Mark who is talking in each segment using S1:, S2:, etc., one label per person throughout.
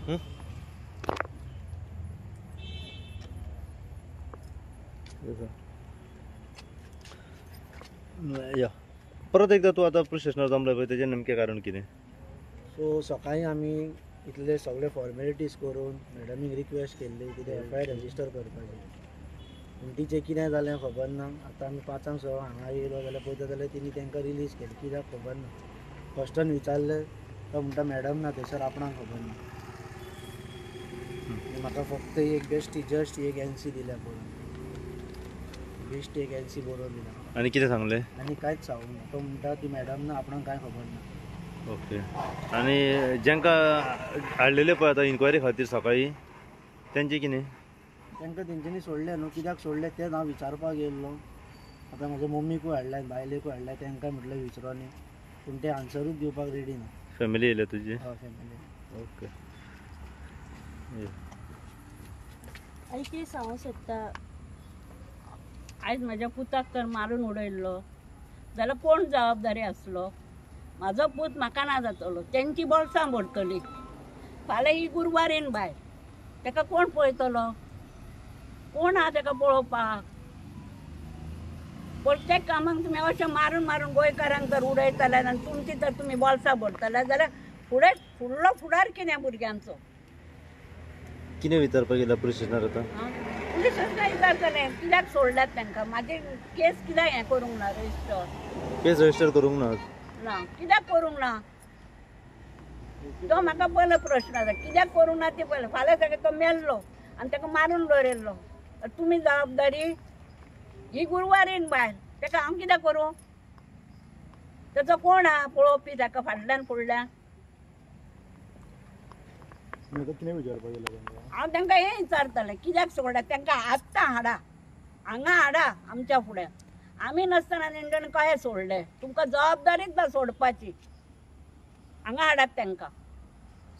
S1: या परत एकदा तू आता पुलिस स्टेशनार जमला पळय तेजें नेमकें कारण कितें?
S2: सो सकाळीं आमी इतले सगळे फॉर्मेलिटीज करून मॅडमीक रिक्वेस्ट केल्ली कितें FIR रजिस्टर करपाचें, पूण तिचें कितें जालें खबर ना. आतां आमी 5 सो हांगा येयलो जाल्यार पळयता जाल्यार तेणी तांकां रिलीज केली, कित्याक खबर ना. फस्टान विचारलें तो म्हणटा मॅडम ना थंयसर, आपणाक खबर ना. म्हाका फक्त एक जस्ट एक NC दिल्या पळय, बेश्ट एक NC बरोवन दिला.
S1: आनी कितें सांगलें?
S2: आनी कांयच सांगूंक ना. तो म्हणटा ती मॅडम ना, आपणाक कांय खबर ना.
S1: ओके. आनी जेंकां हाडलेले पळय आतां इन्क्वायरी खातीर सकाळीं तेंचें कितें?
S2: तांकां तेंच्यांनी सोडलें न्हू, कित्याक सोडलें तें हांव विचारपाक येयल्लो. आतां म्हज्या मम्मीकूय हाडलाय, बायलेकूय हाडलाय, तांकां म्हटलें विचारनी, पूण ते आन्सरूच दिवपाक रेडी ना.
S1: फॅमिली येयल्या तुजी?
S2: हय, फॅमिली.
S1: ओके.
S3: आनी कितें सांगूंक सोदता, आयज म्हाज्या पुताक तर मारून उडयल्लो जाल्यार कोण जबाबदारी आसलो? म्हाजो पूत म्हाका ना जातलो, तेंची बोल्सां भरतली. फाल्यां ही गुरवारेन बाय, ताका कोण पळयतलो? कोण आहा ताका पळोवपाक? प्रत्येक कामाक तुमी अशें मारून मारून गोंयकारांक जर उडयतले आनी तुमची तर तुमी बोल्सां भरतले जाल्यार फुडलो फुडार कितें भुरग्यांचो?
S1: कितें विचारपाक गेला पुलीस स्टेशनार आतां?
S3: पुलिसांका विचारतले कित्याक सोडल्यात तांकां, म्हाजी केस कित्याक हें करूंक ना रजिस्टर?
S1: केस रजिस्टर करूंक ना?
S3: ना, कित्याक करूंक ना? तो म्हाका पयलो प्रश्न आसा, कित्याक करूंक ना ते पयलें. फाल्यां ताका तो मेल्लो आनी ताका मारून दवरिल्लो, तुमी जबाबदारी? ही गुरवारीन बायल, ताका हांव कित्याक करूं? ताचो कोण आहा पळोवपी ताका फाटल्यान फुडल्यान?
S2: कितें विचारपाक गेलो तांकां?
S3: हांव तांकां हें विचारतलें, कित्याक सोडल्यात तांकां आत्तां हाडा, हांगा हाडा आमच्या फुड्यान. आमी नासतना तेंच्यांनी कशें सोडलें? तुमकां जबाबदारीच ना सोडपाची. हांगा हाडात तांकां.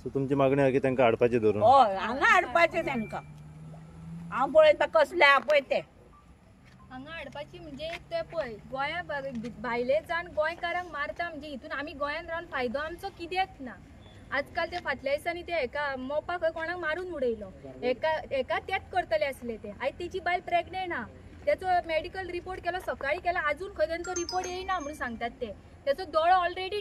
S1: सो तुमची मागणी आहा की तांकां हाडपाचें धरून?
S3: हय, हांगा हाडपाचें तांकां. हांव पळयता कसले आहा पळय ते.
S4: हांगा हाडपाची म्हणजे ते पळय, गोंया भायले जावन गोंयकारांक मारता म्हणजे हितून आमी गोंयान रावन फायदो आमचो कित्याक ना? आजकाल ते फाटल्या दिसांनी ते हेका मोपा खंय कोणाक मारून उडयलो, हेका तेच करतले आसले ते. आयज तेची बायल प्रेग्नेंट आहा, त्याचो मेडिकल रिपोर्ट केलो, सकाळी केला, अजून खंय तांचो रिपोर्ट येयना म्हणून सांगतात ते. त्याचो दोळो ऑलरेडी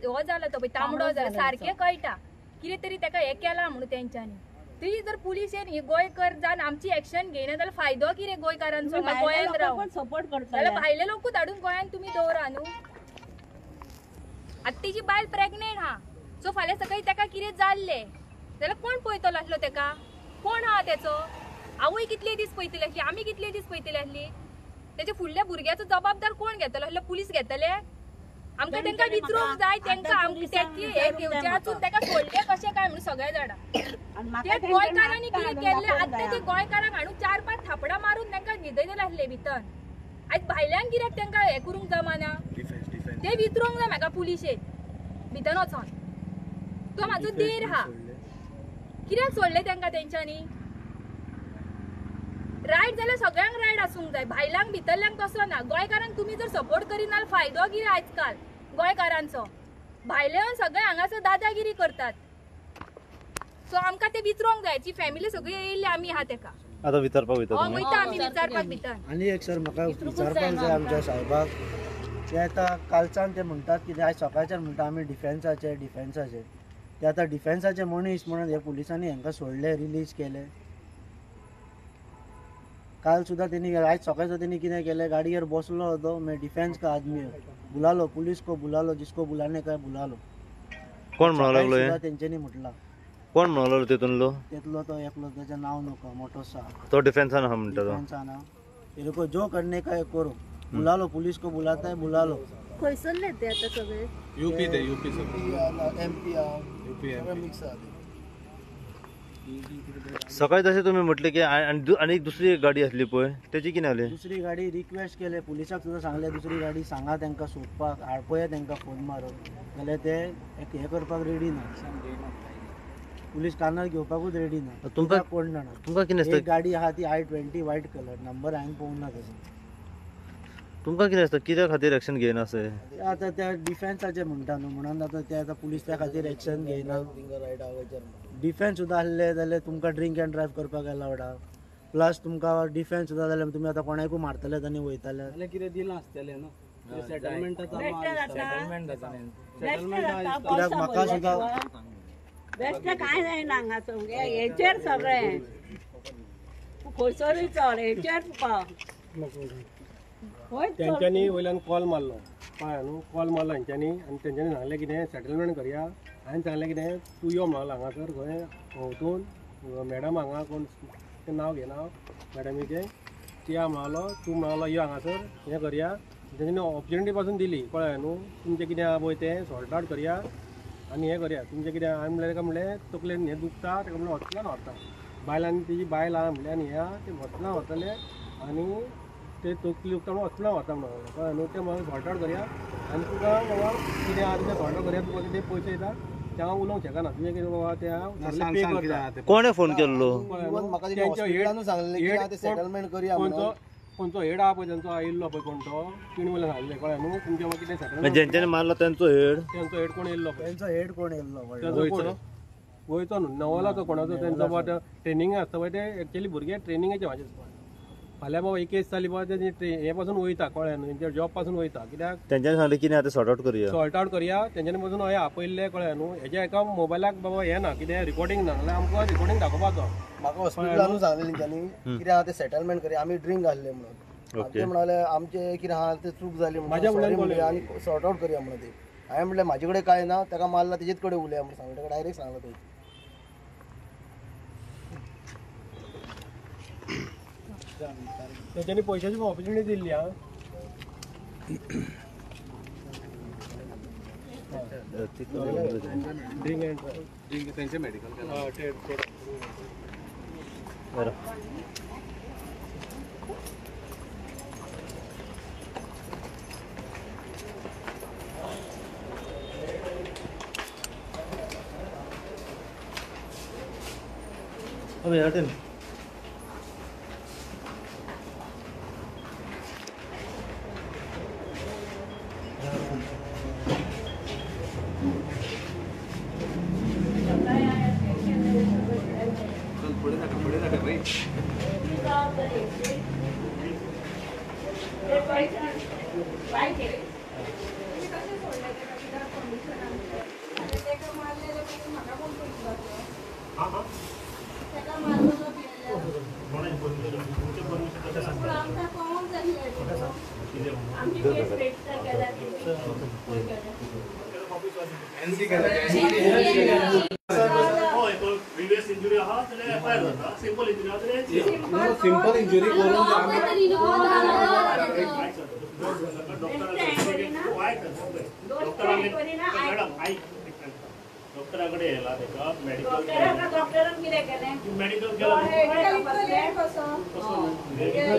S4: हो जाला, तो पळय तांबडो जाला, सारकें कळटा कितें तरी ताका हें केलां म्हणून तेंच्यांनी. तरी जर पुलिशेन ही गोंयकार जावन आमची एक्शन घेयना जाल्यार फायदो कितें गोंयकारांचो? गोंयांत रावन
S3: सपोर्ट करता
S4: जाल्यार भायले लोकूच हाडून गोंयान तुमी दवरा न्हू. आतां तिची बायल प्रेग्नेंट आहा, सो फाल्यां सकाळी ताका कितें जाल्लें जाल्यार कोण पळयतलो आसलो ताका? कोण आहा तेचो? आवय कितले दीस पळयतली आसली, आमी कितले दीस पळयतली आसली? तेच्या फुडल्या भुरग्याचो जबाबदार कोण घेतलो आसलो? पुलीस घेतले? आमकां तांकां विचारूंक जाय, तांकां त्याची हे घेवचें आसून ताका सोडलें कशें काय म्हणून सगळे जाणां. ते गोंयकारांनी कितें केल्लें? आतां ते गोंयकारांक हाडून 4-5 थापडां मारून तांकां न्हिदयले आसले भितर. आयज भायल्यान कित्याक तांकां हें करूंक जमाना? ते विचारूंक जाय म्हाका पुलिशेन भितर वचोन. तो म्हाजो देर आहा, कित्याक सोडलें तांकां तेंच्यांनी? रायट जाल्यार सगळ्यांक रायट आसूंक जाय, भायल्यांक भितरल्यांक तसो ना. गोंयकारांक तुमी जर सपोर्ट करिना जाल्यार फायदो कितें आजकाल गोंयकारांचो? भायले सगळे हांगासर दादागिरी करतात. सो आमकां ते विचारूंक जाय, जी फॅमिली सगळी येयल्ली आमी आहा ताका.
S1: आतां विचारपाक वयता
S4: वयता आमी विचारपाक भितर.
S2: आनी एक सर म्हाका विचारपाक जाय आमच्या साहेबाक. ते आतां कालच्यान ते म्हणटात कितें, आयज सकाळच्यान म्हणटा आमी डिफेन्साचे. ते आतां डिफेन्साचे मनीस म्हणून हे पुलिसांनी हांकां सोडले, रिलीज केले. काल सुद्धा तेनी आज सकाळचं त्यांनी कितें केलें, गाडीवर बसलो होतो, मैं डिफेंस का आदमी बुलालो, पुलिस को बुलालो, जिसको बुलाने का बुलालो.
S1: कोण म्हणू लागलो हे?
S2: तेंच्यांनी म्हटला.
S1: कोण म्हणू लागलो तेतूनलो?
S2: तेतलो तो एकलो, त्याचं नाव नको, मोठो सा
S1: तो डिफेन्सान हा म्हणटा तो.
S2: डिफेन्सान हा. तेरे को जो करने का है करो, बुलालो, पुलिस को बुलाता है, बुलालो.
S3: खंयसरले ते आता सगळे?
S2: यूपी MP मिक्स आहे.
S1: सकाळी तसे तुम्ही म्हटले की आणि दुसरी गाडी असली पळय, त्याची कितें जालें?
S2: दुसरी गाडी रिक्वेस्ट केले, पुलिसाक सुद्धा सांगले दुसरी गाडी सांगा तांकां सोदपाक, हाडपया तांकां फोन मारून, जाल्यार ते हे करपाक रेडी ना. पुलीस कानार घेवपाकूच रेडी ना. तुमकां कोण जाणा?
S1: तुमकां कितें दिसता?
S2: एक गाडी आहा ती I-20 व्हाईट कलर, नंबर हांवें पळोवंक ना तसो.
S1: तुमकां कितें दिसता कित्या खातीर एक्शन घेयना अशें?
S2: ते आतां त्या डिफेन्साचे म्हणटा न्हू म्हणून आतां ते आतां पुलीस त्या खातीर एक्शन घेयना. डिफेन्स सुद्दां आसले जाल्यार तुमकां ड्रिंक एंड ड्रायव्ह करपाक अलावड आहा. प्लस तुमकां डिफेन्स सुद्दां जाल्यार तुमी आतां कोणाकूय मारतले आनी वयतले
S5: जाल्यार कितें दिलां आसतलें न्हू सेटलमेंटाचा
S2: कित्याक म्हाका सुद्दां
S3: बेश्ट कांय जायना हांगासर हेचेर सगळें खंयसरूय चल हेचेर तुका
S5: तेंच्यांनी वयल्यान कॉल मारलो कळ्ळें न्हू कॉल मारलो हेंच्यांनी आनी तेंच्यांनी सांगलें कितें सेटलमेंट करया. हांवें सांगलें कितें तूं यो म्हणलो हांगासर खंय होतून मॅडम हांगा कोण तें नांव घेना मॅडमीचें ती म्हणालो तूं म्हणालो यो हांगासर हें करया. तेंच्यांनी ऑपॉर्च्युनिटी पासून दिली कळ्ळें न्हू तुमचें कितें आहा पळय तें सॉर्ट आउट करया आनी हें करया. तुमचें कितें हांवें म्हणलें ताका म्हणलें तकलेन हें दुखता ताका म्हणलें हॉस्पिटलान व्हरता. बायलांनी तेजी बायल आहा म्हणलें आनी ह्या ते हॉस्पिटलान व्हरतले आनी ते तकली दुखता म्हणून हॉस्पिटलान व्हरता म्हणून कळ्ळें न्हू तें म्हाका सॉर्ट आउट करया आनी तुका बाबा कितें आहा तें सॉर्ट आउट करया. तुका कितें पयशे येता ते हांव उलोवंक शकना तुजें कितें बाबा ते हांव पे करता.
S1: कोणे फोन केल्लो?
S5: खंयचो हेड आहा पळय तेंचो आयिल्लो पळय कोण तो तिणी वयल्यान सांगलें कळ्ळें न्हू तुमचें म्हाका कितें सेटलमेंट
S1: जेंच्यानी मारलो तेंचो हेड
S5: तेंचो हेड कोण येयल्लो पळय
S2: तेंचो हेड कोण येयल्लो
S5: तेजो कोण वयचो न्हू नवलाचो कोणाचो तेंचो बाबा ट्रेनिंग आसता पळय ते एक्चुअली भुरगे ट्रेनिंगाचे म्हाजे फाल्यां बाबा एक केस जाली बाबा तेजी हे पासून वयता कळ्ळें न्हू तेंच्या जॉब पासून वयता कित्याक
S1: तेंच्यांनी सांगलें कितें आतां सॉर्ट आउट करया.
S5: सॉर्ट आउट करया तेंच्यांनी पासून हय आपयल्लें कळ्ळें न्हू हेज्या एका मोबायलाक बाबा हें ना कितें रिकॉर्डिंग ना नाल्यार आमकां रिकॉर्डिंग दाखोवपाचो.
S6: म्हाका हॉस्पिटलानूच सांगलें तेंच्यांनी कितें आहा तें सेटलमेंट करया आमी ड्रिंक घाल्ले म्हणून ते म्हणाले आमचे कितें आहा तें चूक जाली म्हणून आनी सॉर्ट आउट करया म्हणून ते हांवें म्हणलें म्हाजे कडेन काय ना ताका मारला तेजेच कडेन उलया म्हणून सांगलें ताका डायरेक्ट सांगलो ते.
S5: तेंच्यांनी पयशाची ऑपॉर्च्युनिटी दिल्ली आहा ड्रिंक एंड ड्रिंक तेंचे मेडिकल
S1: अबे हटन
S6: सिंपल इंजुरी
S7: डॉक्टराकडे येयला तेका मेडिकल
S3: डॉक्टरान कितें केलें
S7: मेडिकल केला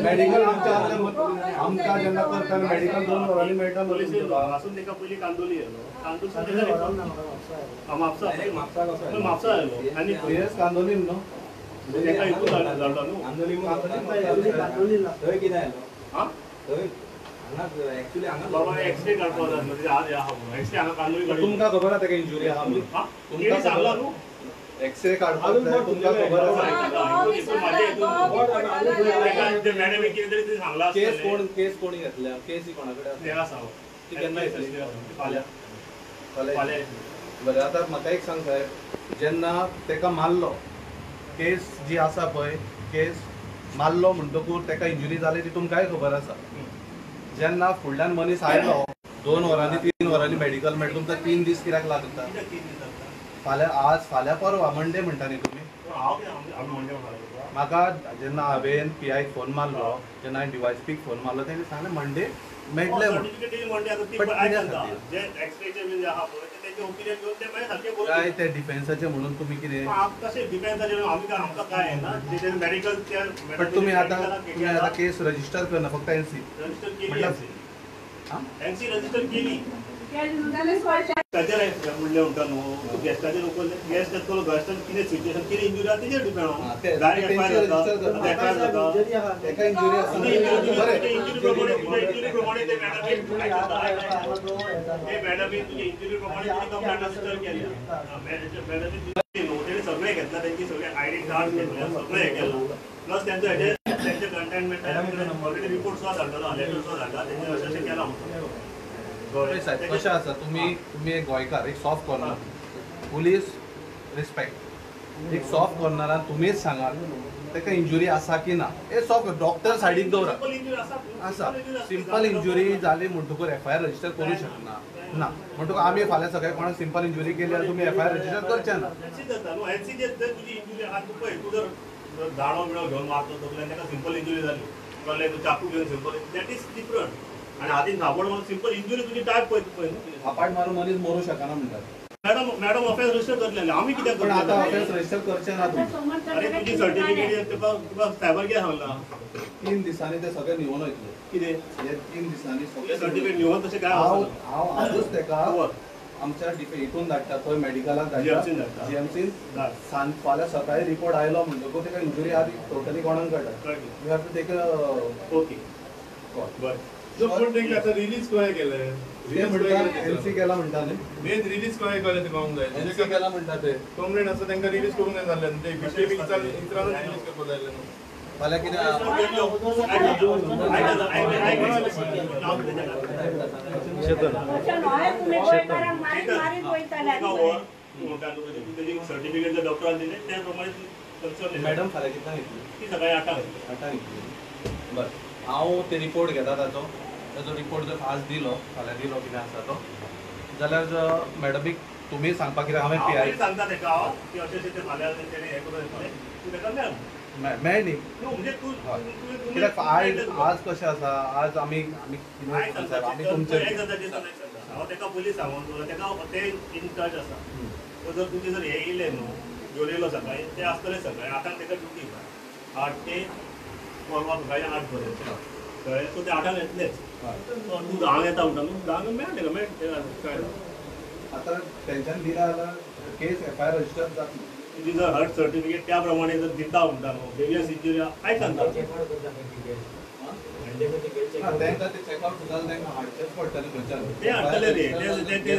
S6: मेडिकल आमकां जेन्ना करता मेडिकल 2 वरांनी मेळटा
S7: वासून तेका पयलीं कांदोली येयलो कांदोसून म्हापसा येयलो आनी
S6: कांदोली न्हू
S7: तेका हितून जालो न्हू
S6: थंय कितें आयलो
S7: हां
S6: थंय एक्चुअली
S7: बाबा एक्सरे काडपाक जाय न्हू आज या एक्सरे हांगा कांदोली काडली
S6: तुमकां खबर आहा तेका इंजुरी आहा म्हणून
S7: तुमकां सांगला न्हू
S6: एक्सरे काडपाक जाय तुमकां खबर आसा
S7: मॅडम कितें तरी सांगला
S6: केस कोणी घेतल्या केस ही कोणा कडेन
S7: तेका सांग ती केन्ना फाल्यां फाल्यां
S6: बरें आतां म्हाका एक सांग साहेब जेन्ना तेका मारलो केस जी आसा पळय केस मारलो म्हणटकूच तेका इंजुरी जाली ती तुमकांय खबर आसा. जेन्ना फुडल्यान मनीस आयलो 2 वरांनी 3 वरांनी मेडिकल मेळटा तुमकां 3 दीस कित्याक लागता फाल्यां परवा मंडे म्हणटा न्ही तुमी म्हाका जेन्ना हांवें PIक फोन मारलो जेन्ना हांवें DYSPक फोन मारलो तेणी सांगलें मंडे मेळटले काय ते डिफेन्साचे म्हणून तुमी कितें बट तुमी आतां केस रजिस्टर करना फक्त NC
S7: एनसी रजिस्टर केली ताचेर म्हणलें म्हणटा न्हू गॅस्टाचेर उखल्लें गॅस्ट येतलो गॅस्टान कितें सिच्युएशन कितें इंजुरी आहा तेजेर डिपेंड आहा डायरेक्ट एफआयआर जाता एफआयआर जाता
S6: एका इंजुरी आसा
S7: इंजुरी प्रमाणे ते मॅडमी तुजे इंजुरी प्रमाणे तुजी कंप्लेंट रजिस्टर केली तेणी सगळे घेतला त्यांची सगळे आयडी कार्ड घेतले सगळे हे केला प्लस त्यांचे कंटेनमेंट ऑलरेडी रिपोर्ट सुद्धा धाडला लेटर सुद्धा धाडला त्यांनी अशें केला म्हणून
S6: कशें आसा तुम्ही एक गोंयकार एक सॉफ्ट कॉर्नर पुलीस रिस्पेक्ट एक सॉफ्ट कॉर्नरान तुमीच सांगात ताका इंजुरी आसा की ना हे सॉफ्ट डॉक्टर सायडीक दवरा आसा सिंपल इंजुरी जाली म्हणटकूच एफआयआर रजिस्टर करूं शकना ना म्हणटकूच आमी फाल्यां सकाळीं कोणाक सिंपल इंजुरी केली जाल्यार तुमी एफआयआर रजिस्टर करचे ना
S7: तुजी इंजुरी आहा तूं पळय तूं जर झाडो बिडो घेवन मारतो तकल्यान ताका सिंपल इंजुरी जाली कळ्ळें तूं चाकू घेवन सिंपल दॅट इज डिफरंट आणि हातीन थापड मारून सिंपल इंजुरी तुजी टायप पळय
S6: थापाट मारून मनीस मरू शकना म्हणटात
S7: मॅडम ऑफेन्स रजिस्टर करतले आमी कित्याक
S6: पण आतां ऑफेन्स रजिस्टर करचे ना तुमी
S7: अरे तुजी सर्टिफिकेट तुका सायबर कित्याक सांगला
S6: 3 दिसांनी ते सगळे निवून वयतले
S7: कितें
S6: हे 3 दिसांनी सगळे
S7: सर्टिफिकेट निवून तशें काय
S6: हांव आजूच ताका आमच्या हितून धाडटा थंय मेडिकलाक धाडटा जीएमसीन सांज फाल्यां सकाळीं रिपोर्ट आयलो म्हणटकूच ताका इंजुरी आदी टोटली कोणाक कळटा you have to take
S7: okay बरें
S8: पण ते आता रिलीज काय केलं
S6: ते म्हणटा एनसी केला म्हणटा न्ही
S8: मेन रिलीज काय केलं ते कळूंक जाय
S6: एनसी केला म्हणटा ते
S8: कंप्लेंट आसा तांकां रिलीज करूंक जाय जाल्लें ते बीजेपी इतरांनी रिलीज करपाक जाय न्हू
S6: फाल्यां कितें
S7: सर्टिफिकेट जर डॉक्टरान दिले त्या प्रमाणे
S6: मॅडम फाल्यां कितल्यांक येतली
S7: ती सकाळी 8
S6: येतली बरें हांव ते रिपोर्ट घेता ताजो रिपोर्ट जर आज दिलो फाल्यां दिलो कितें आसा तो जाल्यार मॅडमीक तुमी सांगपाक कितें हांवें पी
S7: सांगता ताका की अशें ते फाल्यां तेणे हें करून तूं ताका
S6: मेळ्ळी
S7: म्हणजे तूं
S6: कित्याक आज कशें आसा आज आमी तुमचे
S7: हांव ताका पयलीं सांगून दवरला ताका ते इन टच आसा सो जर तुमचे जर हे येयले न्हू जोडयलो सकाळीं ते आसतले सकाळीं आतां ताका ड्युटी 8 ते 8 पर्यंत कळ्ळें सो ते 8 येतलेच तूं 10 येता म्हणटा न्हू 10 मेळटलें काय
S6: आतां टेंशन दिला जाल्यार केस एफआयआर रजिस्टर जातली
S7: तुजी जर हर्ट सर्टिफिकेट त्या प्रमाणे जर दिता म्हणटा न्हू वेरियस इंजुरी काय सांगता
S6: तांकां ते चॅकआउट सुद्दां तांकां हाडचेच पडटलें खंयच्यान
S7: ते हाडटले रे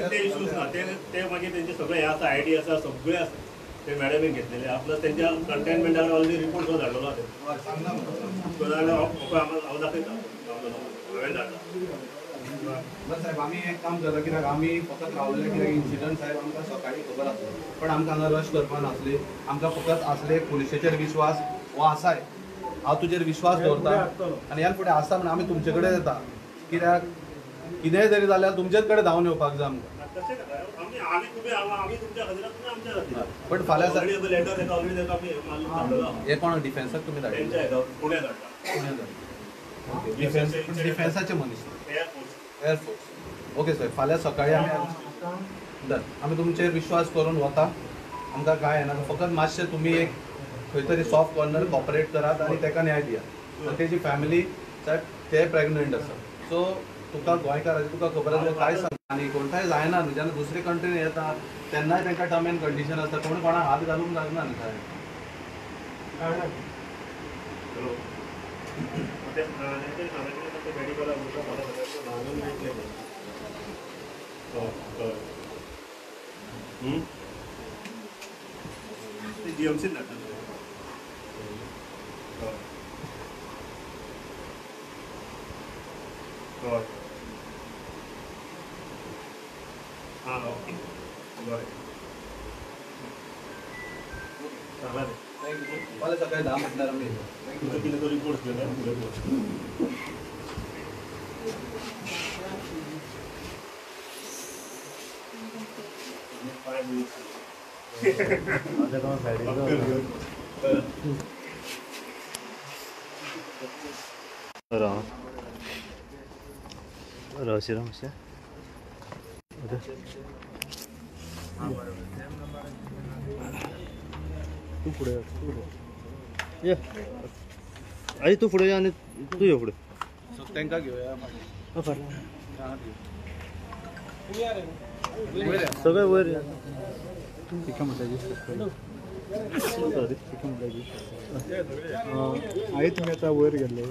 S7: ते इश्यूज ना ते मागीर तेंचे सगळे हे आसा आयडी आसा सगळे आसा ते मॅडमीन घेतलेले प्लस तेंच्या कंटेनमेंटाक ऑलरेडी रिपोर्ट सुद्दां धाडलेलो आहा जाल्यार हांव दाखयता हांवें धाडला
S6: बरं साहेब आमी एक काम करता कित्याक आमी फकत रावले कित्याक इन्सिडंट साहेब आमकां सकाळीं खबर आसली पण आमकां हांगा रश करपा नासली आमकां फकत आसले पुलिशेचेर विश्वास हो आसाय हांव तुजेर विश्वास दवरता आनी ह्या फुडें आसा म्हण आमी तुमचे कडेन येता कित्याक कितेंय जरी जाल्यार तुमचेच कडेन धांवन येवपाक जाय आमकां पण फाल्यां हे कोण डिफेन्साक तुमी धाडले डिफेन्साचे मनीस एअरफोर्स ओके सर फाल्यां सकाळीं आमी तुमचेर विश्वास करून वता आमकां काय येना फकत मातशें तुमी एक खंय तरी सॉफ्ट कॉर्नर कॉपरेट करात आनी ताका न्याय दियात आनी तेजी फॅमिली ते प्रेग्नंट आसा सो तुका गोंयकाराची तुका खबर आसा काय सांग आनी कोणताय जायना न्हू जेन्ना दुसरे कंट्रीन येता तेन्नाय तांकां टर्म एंड कंडिशन आसता कोण कोणाक हात घालूंक जायना न्हू काय
S7: जीएमसी हां ओके बरें सांगला
S6: फाल्यां सकाळीं 10 म्हटल्यार आमी
S7: तुमचो कितें तो रिपोर्ट केला
S1: रावशिराम अशें तूं फुडें ये आई तूं फुडें या आनी तूं यो फुडें
S6: सो तांकां घेवया मागीर
S1: फाटल्यान सगळे वयर या.
S9: आई तुम्ही आता वर गेले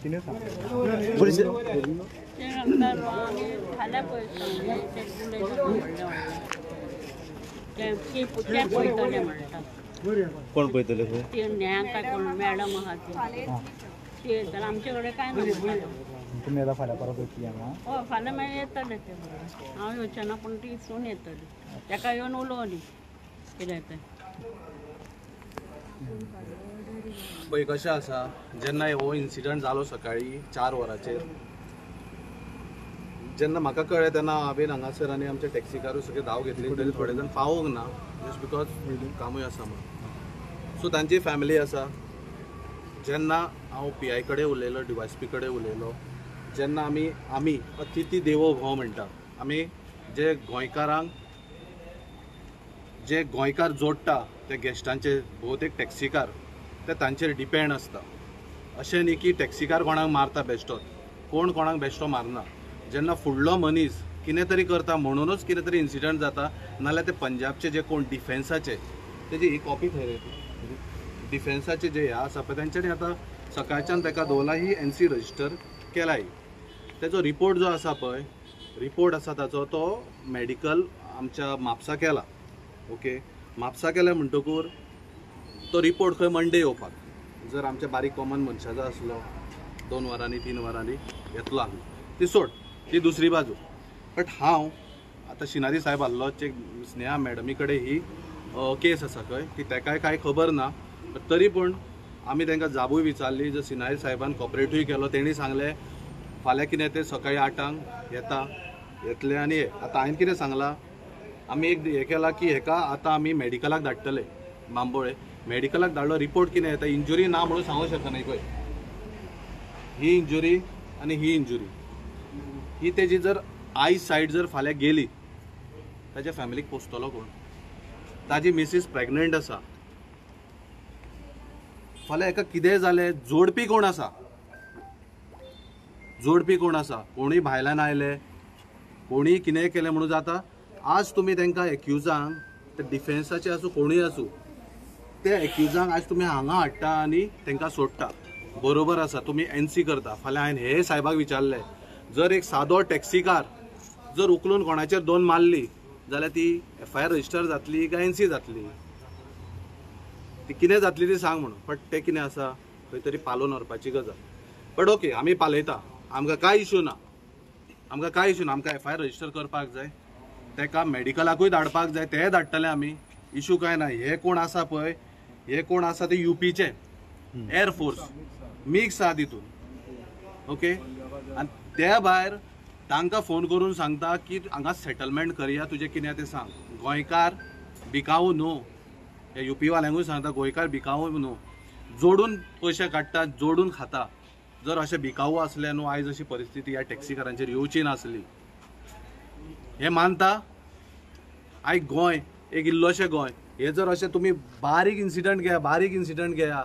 S9: तिने सांगितलं
S1: पुलिस
S3: ते नंतर आम्ही फाल्यां पळयतले ते बुलेट ते पळयतले म्हणटा
S1: कोण पळयतले खंय?
S3: ते न्यायाक काय कोण मॅडम आहा ते तर आमचे कडेन काय ना
S9: तुम्ही आता फाल्यां परत येतली हांगा
S3: हय फाल्यां मागीर येतले ते हांव येवचें ना पूण ती सून येतली ताका येवन उलोवली कितें तें
S6: पळय कशें आसा जेन्ना हो इन्सिडंट जालो सकाळी 4 वरांचेर जेन्ना म्हाका कळ्ळें तेन्ना हांवें हांगासर आनी आमचे टॅक्सीकारूय सगळे धांव घेतली तरी थोडे जाण पावोंक ना जस्ट बिकॉज कामूय आसा म्हणून सो तांची फॅमिली आसा जेन्ना हांव PI कडेन उलयलो DYSP कडेन उलयलो जेन्ना आमी अतिथी देवो भव म्हणटा आमी जे गोंयकार जोडटा ते गेस्टांचे भोवतेक टॅक्सीकार ते तांचेर डिपेंड आसता अशें न्ही की टॅक्सीकार कोणाक मारता बेश्टोच कोण कोणाक बेश्टो मारना जेन्ना फुडलो मनीस कितें तरी करता म्हणूनच कितें तरी इन्सिडंट जाता नाल्यार ते पंजाबचे जे कोण डिफेन्साचे तेजी ही कॉपी थंय रे डिफेन्साचे जे हे आसा पळय तेंच्यांनी आतां सकाळच्यान ताका दवरला ही NC रजिस्टर केलाय तेजो रिपोर्ट जो आसा पळय रिपोर्ट आसा ताचो तो मेडिकल आमच्या म्हापसा केला ओके म्हापसा केल्या म्हणटकूर तो रिपोर्ट खंय मंडे येवपाक जर आमच्या बारीक कॉमन मनशाचो आसलो 2 वरांनी 3 वरांनी येतलो आमी ती सोड ती दुसरी बाजू बट हांव आतां शिनारी साहेब आसलो स्नेहा मॅडमी कडेन ही केस आसा खंय की ताकाय कांय खबर ना तरी पूण आमी तांकां जाबूय विचारली जर सिनारी साहेबान कॉपरेटूय केलो तेणी सांगलें फाल्यां कितें तें सकाळी 8 येतले आनी आतां हांवें कितें सांगलां आमी एक हें केलां की हेका आतां आमी मेडिकलाक धाडटले बांबोळे मेडिकलाक धाडलो रिपोर्ट कितें येता इंजुरी ना म्हणून सांगूंक शकना पळय ही इंजुरी आनी ही इंजुरी ही तेजी जर आई सायड जर फाल्यां गेली ताच्या फॅमिलीक पोसतलो कोण ताजी मिसीस प्रेग्नंट आसा फाल्यां हेका कितेंय जालें जोडपी कोण आसा कोणूय भायल्यान आयले कोणूय कितेंय केलें म्हणून जाता आज तुमी तांकां एक्युजांक ते डिफेन्साचे आसूं कोणूय आसूं ते एक्युजांक आज तुमी हांगा हाडटा आनी तांकां सोडटा बरोबर आसा तुमी NC करता फाल्यां हांवें हे साहेबाक विचारलें जर एक सादो टॅक्सीकार जर उखलून कोणाचेर 2 मारली जाल्यार ती FIR रजिस्टर जातली काय NC जातली ती कितें जातली ती सांग म्हणून बट तें कितें आसा खंय तरी पालोवन व्हरपाची गजाल बट ओके आमी पालयता आमकां कांय इशू ना आमकां FIR रजिस्टर करपाक जाय ताका मेडिकलाकूय धाडपाक जाय तें धाडटले आमी इशू कांय ना हे कोण आसा पळय हे कोण आसा ते UPचे एअरफोर्स मिक्स आहा तितून ओके आनी त्या भायर तांकां फोन करून सांगता की हांगा सेटलमेंट करया तुजें कितें तें सांग गोंयकार बिकावू न्हू हे UP वाल्यांकूय सांगता गोंयकार बिकावू न्हू जोडून पयशे काडटा जोडून खाता जर अशें बिकावू आसलें न्हू आयज अशी परिस्थिती ह्या टॅक्सीकारांचेर येवची नासली हे मानता आयज गोंय एक इल्लोशें गोंय हे जर अशें तुमी बारीक इन्सिडंट घेया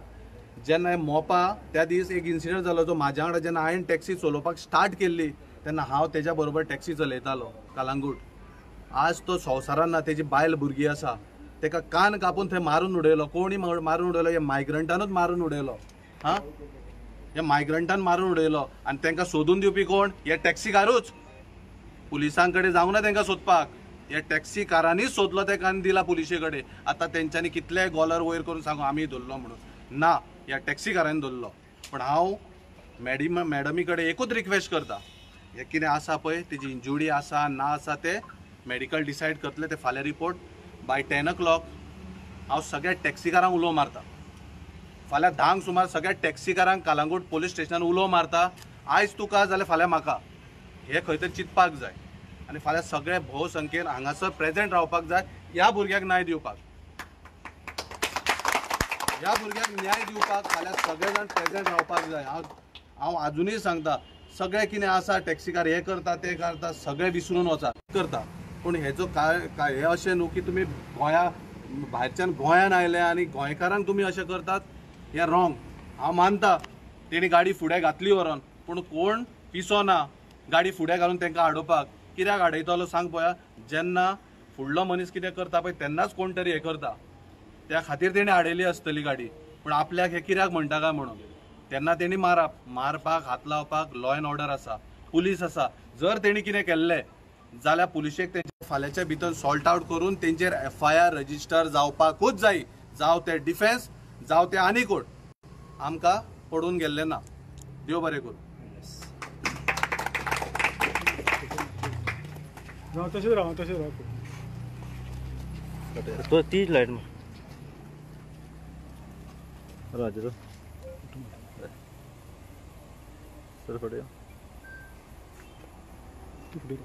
S6: जेन्ना हे मोपा त्या दीस एक इन्सिडंट जालो जो म्हाज्या वांगडा जेन्ना हांवें टॅक्सी चलोवपाक स्टार्ट केल्ली तेन्ना हांव तेज्या बरोबर टॅक्सी चलयतालो कलांगूट आज तो संवसारान ना तेजी बायल भुरगी आसा तेका कान कापून थंय मारून उडयलो कोणी मारून उडयलो हे मायग्रंटानूच मारून उडयलो हां हे मायग्रंटान मारून उडयलो आनी तांकां सोदून दिवपी कोण हे टॅक्सीकारूच पुलिसां कडेन जावंक ना तांकां सोदपाक हे टॅक्सीकारांनीच सोदलो तेका आनी दिला पुलिशे कडेन आतां तेंच्यांनी कितले गॉलर वयर करून सांगू आमी धरलो म्हणून ना ह्या टॅक्सीकारांनी धरलो पण हांव मॅडमी कडेन एकूच रिक्वेस्ट करता हे कितें आसा पळय तेजी इंजुरी आसा ना आसा ते मेडिकल डिसायड करतले ते फाल्यां रिपोर्ट बाय 10 o'clock हांव सगळ्या टॅक्सीकारांक उलो मारता फाल्यां 10 सुमार सगळ्या टॅक्सीकारांक कलांगूट पोलीस स्टेशनान उलो मारता आयज तुका जाल्यार फाल्यां म्हाका हे खंय तरी चिंतपाक जाय आनी फाल्यां सगळे भोव संख्येन हांगासर प्रेजेंट रावपाक जाय ह्या भुरग्याक न्याय दिवपाक फाल्यां सगळे जाण प्रेजेंट रावपाक जाय हांव आजुनूय सांगता सगळे कितें आसा टॅक्सीकार हे करता ते करता सगळे विसरून वचा करता पूण हेजो काय हे अशें न्हू की तुमी भायरच्यान गोंयान आयले आनी गोंयकारांक तुमी अशें करतात हें रॉंग हांव मानता तेणी गाडी फुडें घातली व्हरोन पूण कोण पिसो ना गाडी फुडें घालून तांकां आडोवपाक कित्याक आडयतलो सांग पळोवया. जेन्ना फुडलो मनीस कितें करता पळय तेन्नाच कोण तरी हें करता, त्या खातीर तेणी आडयली आसतली गाडी. पूण आपल्याक हे कित्याक म्हणटा काय म्हणून तेन्ना तेणी मारपाक हात लावपाक लॉ अँड ऑर्डर आसा, पुलीस आसा. जर तेणी कितें केल्लें जाल्यार पुलिशेक तेंचे फाल्यांच्या भितर सॉल्ट आउट करून तेंचेर FIR रजिस्टर जावपाकूच जाय. जावं ते डिफेन्स जावं ते आनी कोण, आमकां पडून गेल्लें ना. देव बरें करूं.
S9: तशेंच राव तशेंच राव.
S1: तो तीच लायट राजू सर फटे
S9: फुडें